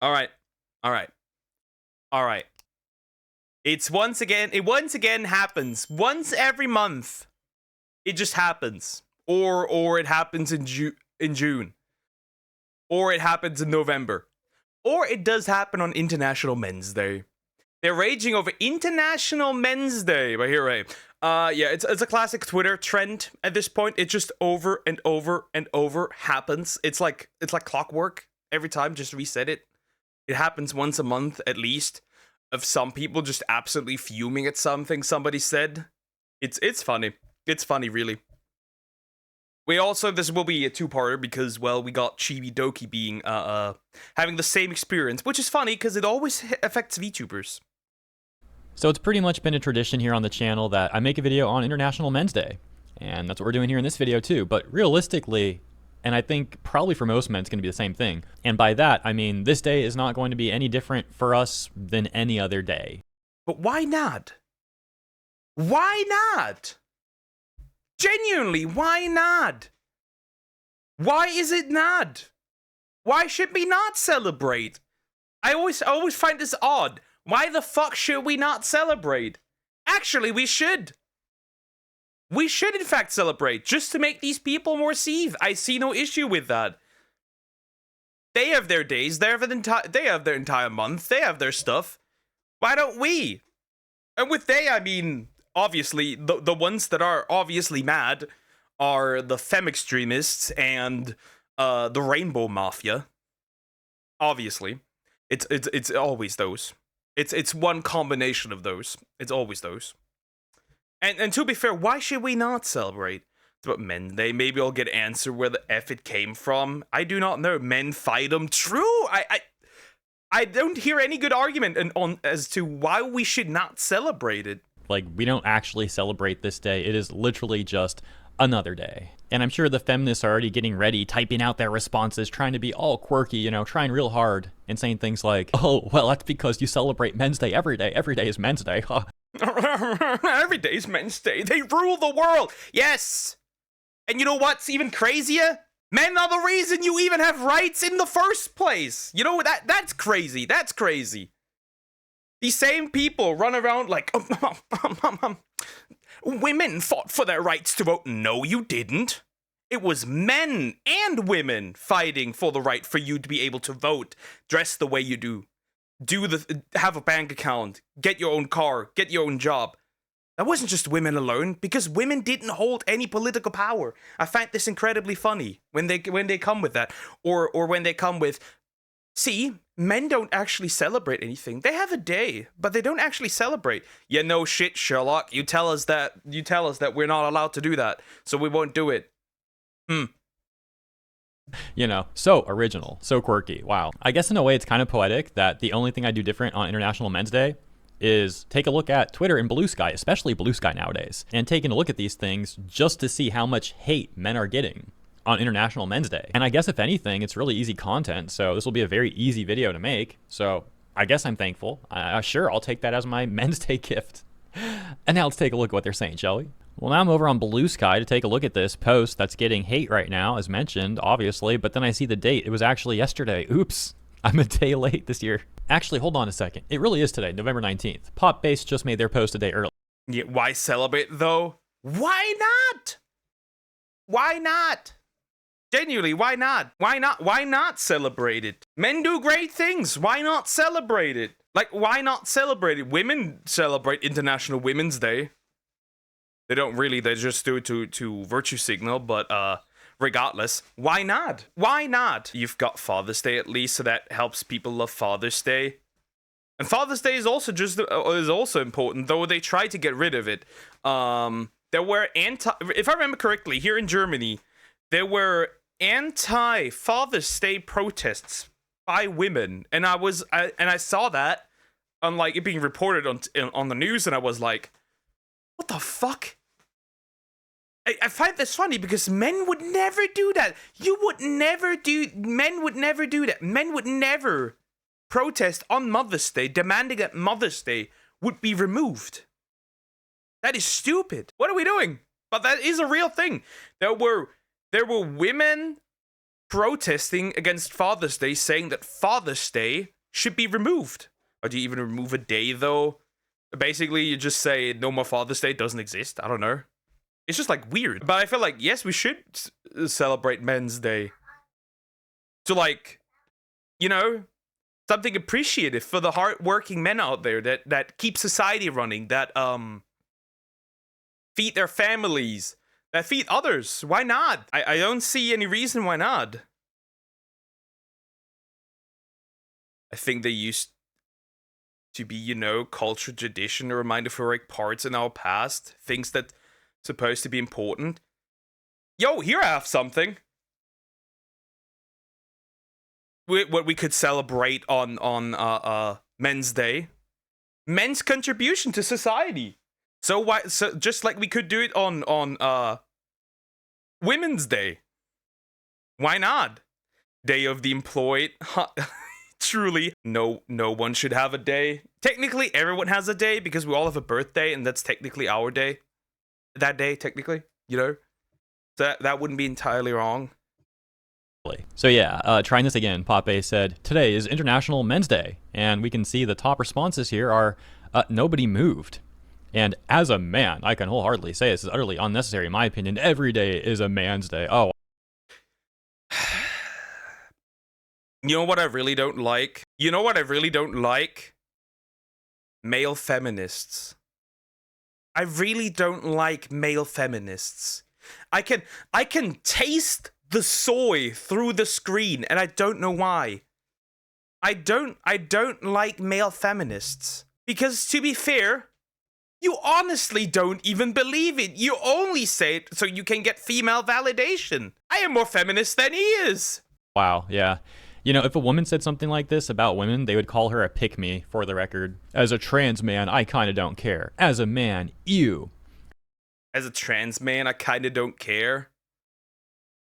All right. All right. All right. It once again happens. Once every month. It just happens. Or it happens in June. Or it happens in November. Or it does happen on International Men's Day. They're raging over International Men's Day. But here, right? Yeah, it's a classic Twitter trend at this point. It just over and over and over happens. It's like clockwork. Every time, just reset it. It happens once a month at least. Of some people just absolutely fuming at something somebody said. It's funny. It's funny, really. This will be a two-parter because, well, we got Chibi Doki being having the same experience, which is funny because it always affects VTubers. So it's pretty much been a tradition here on the channel that I make a video on International Men's Day. And that's what we're doing here in this video too. But realistically, and I think probably for most men it's going to be the same thing. And by that, I mean this day is not going to be any different for us than any other day. But why not? Why not? Genuinely, why not? Why is it not? Why should we not celebrate? I always find this odd. Why the fuck should we not celebrate? Actually, we should. We should, in fact, celebrate, just to make these people more seethe. I see no issue with that. They have their days, they have their entire month, they have their stuff. Why don't we? And with they, I mean, obviously, the ones that are obviously mad are the femme extremists and the Rainbow Mafia. Obviously. It's always those. It's one combination of those. It's always those. And to be fair, why should we not celebrate? It's about Men Day. Maybe I'll get answer where the F it came from. I do not know. Men fight them. True. I don't hear any good argument as to why we should not celebrate it. Like, we don't actually celebrate this day. It is literally just another day. And I'm sure the feminists are already getting ready, typing out their responses, trying to be all quirky, you know, trying real hard, and saying things like, oh, well, that's because you celebrate Men's Day every day. Every day is Men's Day. Every day's Men's Day. They rule the world. Yes. And you know what's even crazier? Men are the reason you even have rights in the first place. You know, that's crazy. That's crazy. These same people run around like, women fought for their rights to vote. No, you didn't. It was men and women fighting for the right for you to be able to vote, dress the way you do, have a bank account, get your own car, get your own job. That wasn't just women alone, because women didn't hold any political power. I find this incredibly funny when they come with that, or when they come with, see, men don't actually celebrate anything. They have a day, but they don't actually celebrate. Yeah, no shit, Sherlock. You tell us that we're not allowed to do that, so we won't do it. You know, so original, so quirky. Wow. I guess in a way it's kind of poetic that the only thing I do different on International Men's Day is take a look at Twitter and Blue Sky, especially Blue Sky nowadays, and taking a look at these things just to see how much hate men are getting on International Men's Day. And I guess if anything, it's really easy content, so this will be a very easy video to make. So I guess I'm thankful. Sure, I'll take that as my Men's Day gift. And now let's take a look at what they're saying, shall we? Well, now I'm over on Blue Sky to take a look at this post that's getting hate right now, as mentioned, obviously, but then I see the date. It was actually yesterday. Oops, I'm a day late this year. Actually, hold on a second. It really is today, November 19th. Pop Base just made their post a day early. Yeah, why celebrate, though? Why not? Why not? Genuinely, why not? Why not? Why not celebrate it? Men do great things. Why not celebrate it? Like, why not celebrate it? Women celebrate International Women's Day. They don't really. They just do it to virtue signal, but regardless, why not? Why not? You've got Father's Day at least, so that helps people love Father's Day. And Father's Day is also important, though they tried to get rid of it. There were if I remember correctly, here in Germany, there were anti-Father's Day protests by women, and I saw that on like it being reported on the news, and I was like, what the fuck? I find this funny because men would never do that. Men would never do that. Men would never protest on Mother's Day, demanding that Mother's Day would be removed. That is stupid. What are we doing? But that is a real thing. There were women protesting against Father's Day, saying that Father's Day should be removed. Or do you even remove a day, though? Basically, you just say no more Father's Day, doesn't exist. I don't know. It's just like weird. But I feel like, yes, we should celebrate Men's Day. To like, you know, something appreciative for the hardworking men out there that keep society running, that feed their families, that feed others. Why not? I don't see any reason why not. I think they used to be, you know, culture, tradition, a reminder for like parts in our past, things that supposed to be important. Yo, here I have something. What we could celebrate on Men's Day. Men's contribution to society. So why? So just like we could do it on Women's Day. Why not? Day of the employed. Truly, no one should have a day. Technically, everyone has a day because we all have a birthday, and that's technically our day. That day, technically, you know, that wouldn't be entirely wrong. So yeah, trying this again, Pape said, today is International Men's Day, and we can see the top responses here are, nobody moved. And as a man, I can wholeheartedly say this is utterly unnecessary in my opinion. Every day is a man's day. Oh. You know what I really don't like? You know what I really don't like? Male feminists. I really don't like male feminists. I can taste the soy through the screen, and I don't know why. I don't like male feminists. Because to be fair, you honestly don't even believe it. You only say it so you can get female validation. I am more feminist than he is. Wow, yeah. You know, if a woman said something like this about women, they would call her a pick-me, for the record. As a trans man, I kinda don't care. As a man, ew. As a trans man, I kinda don't care.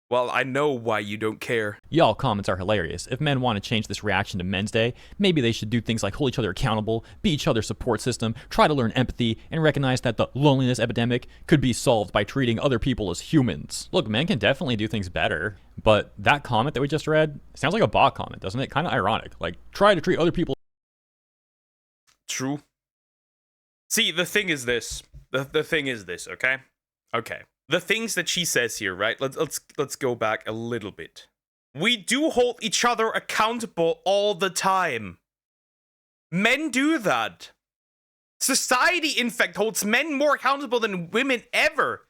Well, I know why you don't care. Y'all comments are hilarious. If men want to change this reaction to Men's Day, maybe they should do things like hold each other accountable, be each other's support system, try to learn empathy, and recognize that the loneliness epidemic could be solved by treating other people as humans. Look, men can definitely do things better, but that comment that we just read sounds like a bot comment, doesn't it? Kind of ironic. Like, try to treat other people. True. See, the thing is this. The thing is this, okay? Okay. The things that she says here, right? Let's go back a little bit. We do hold each other accountable all the time. Men do that. Society, in fact, holds men more accountable than women ever.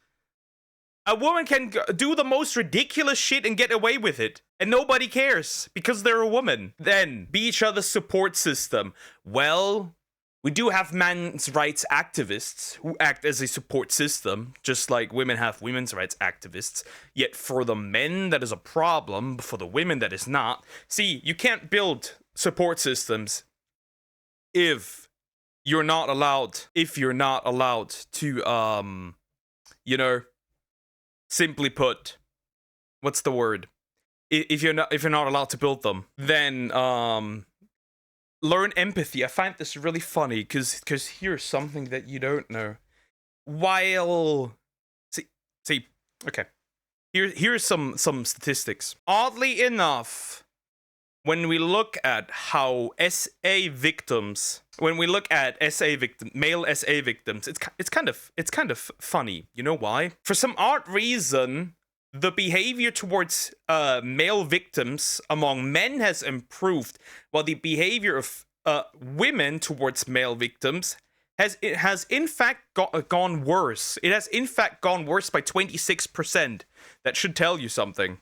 A woman can do the most ridiculous shit and get away with it, and nobody cares because they're a woman. Then, be each other's support system. Well, we do have men's rights activists who act as a support system, just like women have women's rights activists. Yet for the men, that is a problem. But for the women, that is not. See, you can't build support systems if you're not allowed to, you know, simply put, what's the word? If you're not allowed to build them, then, learn empathy. I find this really funny because here's something that you don't know. While okay, here's some statistics. Oddly enough, when we look at how male SA victims, it's kind of funny. You know why? For some odd reason, the behavior towards male victims among men has improved, while the behavior of women towards male victims has in fact gone worse. It has in fact gone worse by 26%. That should tell you something.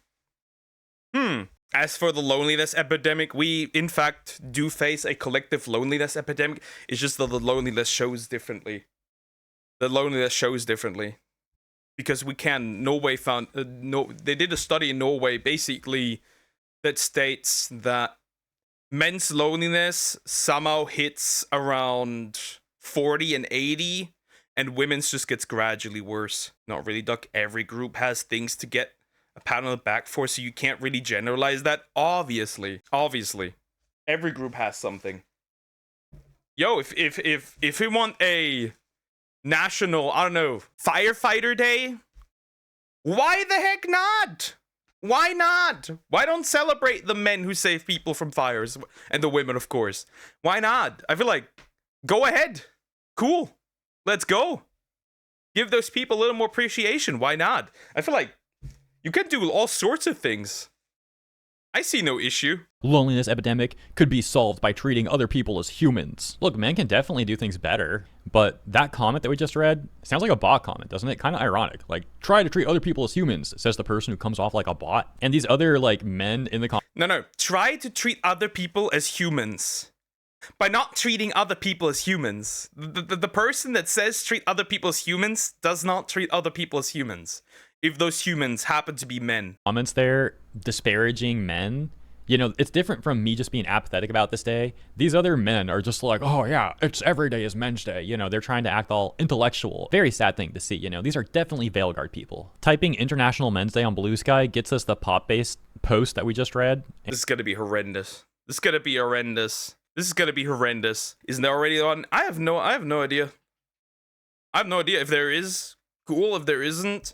As for the loneliness epidemic, we in fact do face a collective loneliness epidemic. It's just that the loneliness shows differently. Because we can, Norway found, they did a study in Norway basically that states that men's loneliness somehow hits around 40 and 80, and women's just gets gradually worse. Not really, Duck. Every group has things to get a pat on the back for, so you can't really generalize that. Obviously. Every group has something. Yo, if we want a national, I don't know, firefighter day, why the heck not? Why not? Why don't celebrate the men who save people from fires and the women, of course? Why not? I feel like, go ahead. Cool. Let's go. Give those people a little more appreciation. Why not? I feel like you can do all sorts of things. I see no issue. Loneliness epidemic could be solved by treating other people as humans. Look, men can definitely do things better, but that comment that we just read sounds like a bot comment, doesn't it? Kind of ironic. Like, try to treat other people as humans, says the person who comes off like a bot. And these other, like, men in the comments. No. Try to treat other people as humans. By not treating other people as humans. The person that says treat other people as humans does not treat other people as humans. If those humans happen to be men. Comments there disparaging men. You know, it's different from me just being apathetic about this day. These other men are just like, oh yeah, it's every day is Men's Day. You know, they're trying to act all intellectual. Very sad thing to see. You know, these are definitely Veilguard people. Typing International Men's Day on Blue Sky gets us the pop-based post that we just read. This is gonna be horrendous. This is gonna be horrendous. This is gonna be horrendous. Isn't there already one? I have no idea. I have no idea. If there is, cool. If there isn't,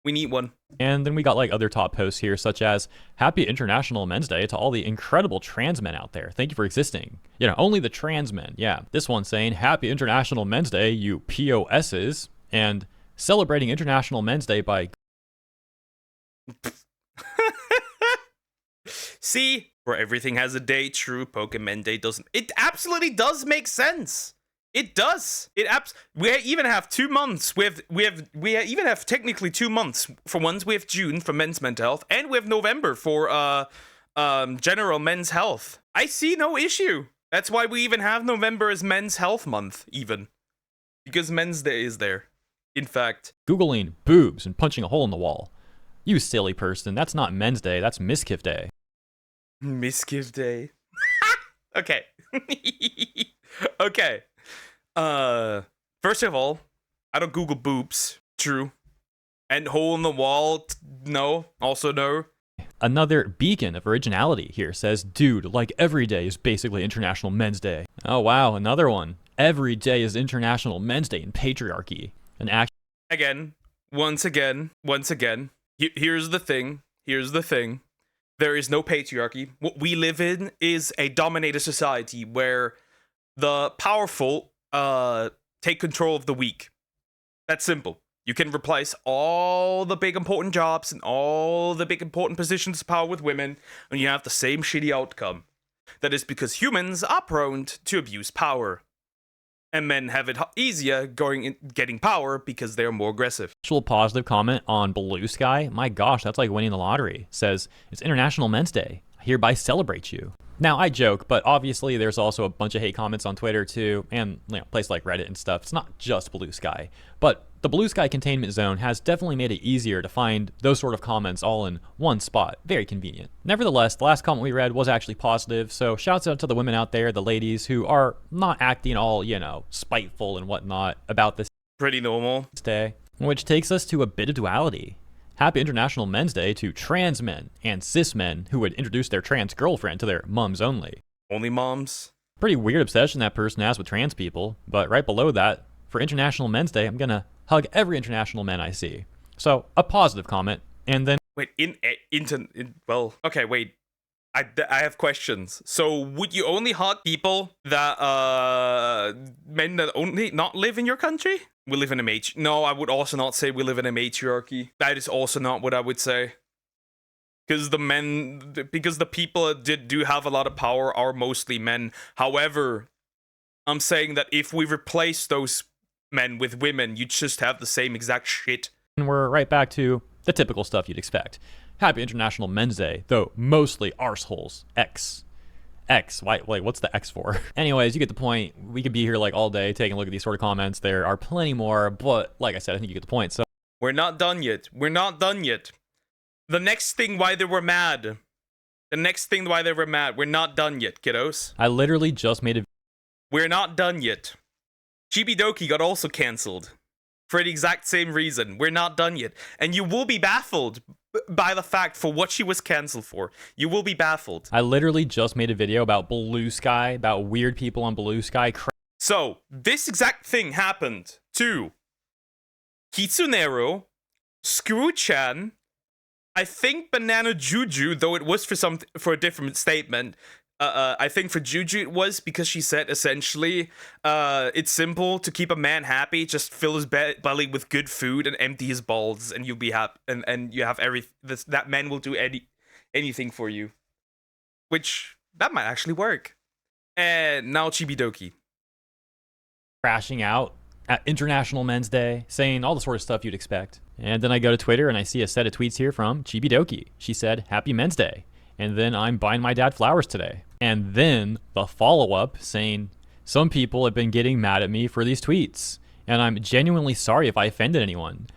we need one. And then we got like other top posts here, such as Happy International Men's Day to all the incredible trans men out there. Thank you for existing. You know, only the trans men. Yeah. This one saying Happy International Men's Day, you POSs, and celebrating International Men's Day by. See, where everything has a day. True, Pokemon Day doesn't. It absolutely does make sense. It does. We even have 2 months. We even have technically 2 months. For once, we have June for men's mental health, and we have November for general men's health. I see no issue. That's why we even have November as Men's Health Month, even because Men's Day is there. In fact, Googling boobs and punching a hole in the wall. You silly person. That's not Men's Day. That's Mischief Day. Mischief Day. Okay. Okay. First of all, I don't Google boobs. True. And hole in the wall. No. Also no. Another beacon of originality here says, dude, like every day is basically International Men's Day. Oh wow, another one. Every day is International Men's Day in patriarchy. An act. Once again. Here's the thing. There is no patriarchy. What we live in is a dominated society where the powerful take control of the weak. That's simple. You can replace all the big important jobs and all the big important positions of power with women, and you have the same shitty outcome. That is because humans are prone to abuse power. And men have it easier getting power because they're more aggressive. Actual positive comment on Blue Sky. My gosh, that's like winning the lottery. Says, it's International Men's Day. I hereby celebrate you. Now, I joke, but obviously there's also a bunch of hate comments on Twitter too, and places like Reddit and stuff. It's not just Blue Sky. But the Blue Sky containment zone has definitely made it easier to find those sort of comments all in one spot. Very convenient. Nevertheless, the last comment we read was actually positive, so shouts out to the women out there, the ladies, who are not acting all, spiteful and whatnot about this. Pretty normal. Day. Which takes us to a bit of duality. Happy International Men's Day to trans men and cis men who would introduce their trans girlfriend to their mums only. Only moms? Pretty weird obsession that person has with trans people, but right below that, for International Men's Day, I'm gonna hug every international man I see. So, a positive comment, and then... Wait, okay, wait. I have questions. So, would you only hug people that, men that only not live in your country? We live in a No, I would also not say we live in a matriarchy. That is also not what I would say. Because the people that do have a lot of power are mostly men. However, I'm saying that if we replace those men with women, you just have the same exact shit. And we're right back to the typical stuff you'd expect. Happy International Men's Day, though mostly arseholes. X. Wait, what's the X for? Anyways, you get the point. We could be here like all day taking a look at these sort of comments. There are plenty more, but like I said, I think you get the point. So we're not done yet. The next thing why they were mad. We're not done yet, kiddos. I literally just made a... We're not done yet. Chibidoki got also cancelled. For the exact same reason. We're not done yet. And you will be baffled by the fact for what she was cancelled for. You will be baffled. I literally just made a video about Blue Sky, about weird people on Blue Sky. So, this exact thing happened to Kitsunero, Screw-chan, I think Banana Juju, though it was for a different statement. I think for Juju it was because she said essentially, it's simple to keep a man happy. Just fill his belly with good food and empty his balls, and you'll be happy. And you have that man will do anything for you, which that might actually work. And now Chibidoki. Crashing out at International Men's Day, saying all the sort of stuff you'd expect. And then I go to Twitter and I see a set of tweets here from Chibidoki. She said, "Happy Men's Day." And then I'm buying my dad flowers today. And then the follow-up saying, "Some people have been getting mad at me for these tweets, and I'm genuinely sorry if I offended anyone."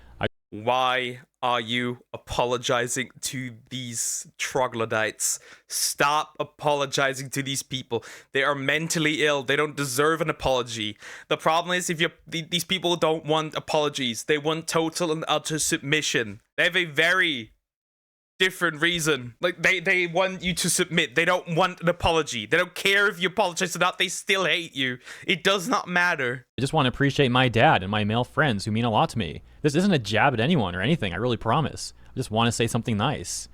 Why are you apologizing to these troglodytes? Stop apologizing to these people. They are mentally ill. They don't deserve an apology. The problem is, these people don't want apologies. They want total and utter submission. They have a very different reason. Like, they want you to submit. They don't want an apology. They don't care if you apologize or not. They still hate you. It does not matter. I just want to appreciate my dad and my male friends who mean a lot to me. This isn't a jab at anyone or anything, I really promise. I just want to say something nice.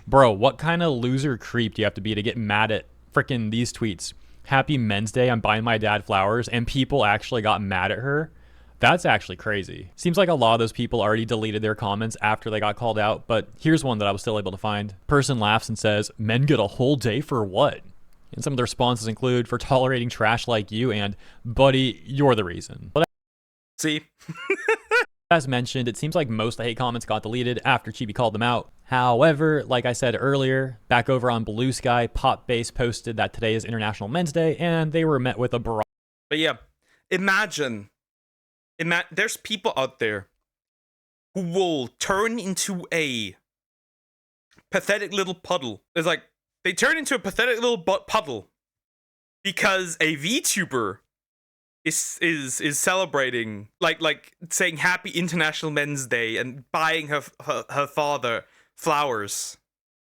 Bro, what kind of loser creep do you have to be to get mad at frickin' these tweets? "Happy Men's Day, I'm buying my dad flowers," and people actually got mad at her? That's actually crazy. Seems like a lot of those people already deleted their comments after they got called out, but here's one that I was still able to find. Person laughs and says, "Men get a whole day for what?" And some of the responses include, "For tolerating trash like you," and "Buddy, you're the reason." But see? as mentioned, it seems like most of the hate comments got deleted after Chibi called them out. However, like I said earlier, back over on Blue Sky, Pop Base posted that today is International Men's Day, and they were met with a barrage. But yeah, imagine there's people out there who will turn into a pathetic little puddle. It's like, they turn into a pathetic little puddle because a VTuber is celebrating, like saying Happy International Men's Day and buying her father flowers.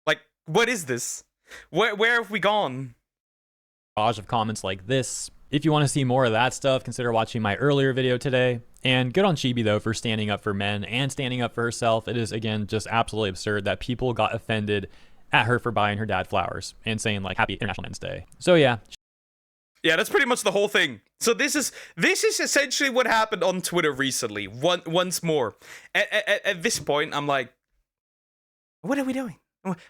Like, what is this? Where have we gone? Of comments like this. If you want to see more of that stuff, consider watching my earlier video today. And good on Chibi, though, for standing up for men and standing up for herself. It is, again, just absolutely absurd that people got offended at her for buying her dad flowers and saying, like, Happy International Men's Day. So, yeah. Yeah, that's pretty much the whole thing. So this is essentially what happened on Twitter recently. Once more. At this point, I'm like, what are we doing?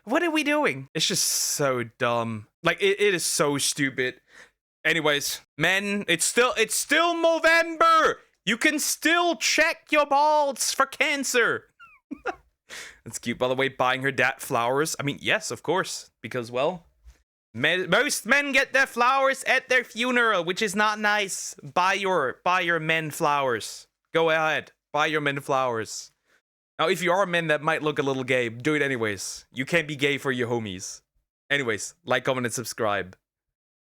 What are we doing? It's just so dumb. Like, it is so stupid. Anyways, men, it's still Movember. You can still check your balls for cancer. That's cute, by the way, buying her dad flowers. I mean, yes, of course, because, well, most men get their flowers at their funeral, which is not nice. Buy your men flowers. Go ahead, buy your men flowers. Now, if you are a man that might look a little gay, do it anyways. You can't be gay for your homies. Anyways, like, comment, and subscribe.